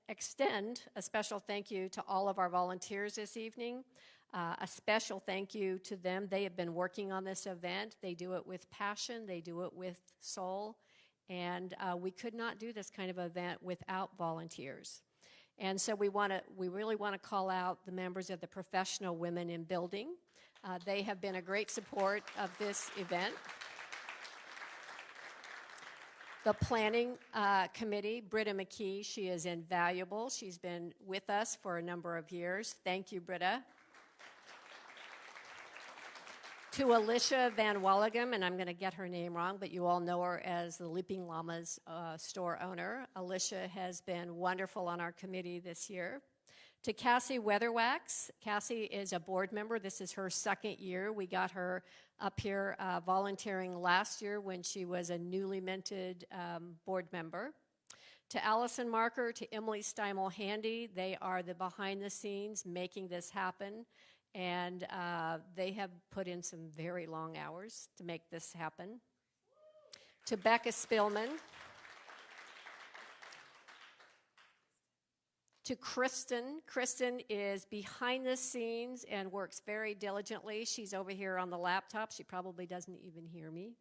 extend a special thank you to all of our volunteers this evening. A special thank you to them. They have been working on this event. They do it with passion. They do it with soul. And we could not do this kind of event without volunteers. And so we really want to call out the members of the Professional Women in Building. They have been a great support of this event. The planning committee, Britta McKee, she is invaluable. She's been with us for a number of years. Thank you, Britta. To Alicia Van Walligam, and I'm going to get her name wrong, but you all know her as the Leaping Llamas store owner. Alicia has been wonderful on our committee this year. To Cassie Weatherwax. Cassie is a board member. This is her second year. We got her up here volunteering last year when she was a newly minted board member. To Allison Marker, to Emily Steimel Handy, they are the behind the scenes making this happen. And they have put in some very long hours to make this happen. To Becca Spillman. To Kristen. Kristen is behind the scenes and works very diligently. She's over here on the laptop. She probably doesn't even hear me.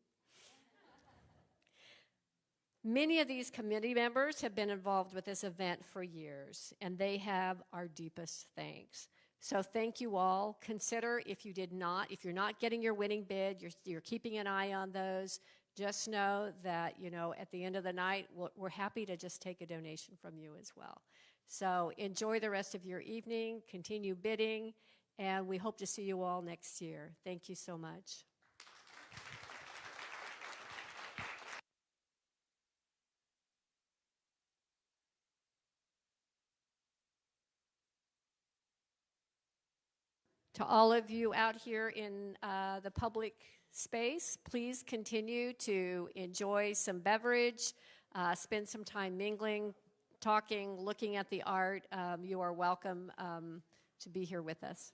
Many of these committee members have been involved with this event for years, and they have our deepest thanks. So thank you all. Consider if you're not getting your winning bid, you're keeping an eye on those, just know that, at the end of the night, we're happy to just take a donation from you as well. So enjoy the rest of your evening, continue bidding, and we hope to see you all next year. Thank you so much. To all of you out here in the public space, please continue to enjoy some beverage, spend some time mingling, talking, looking at the art. You are welcome to be here with us.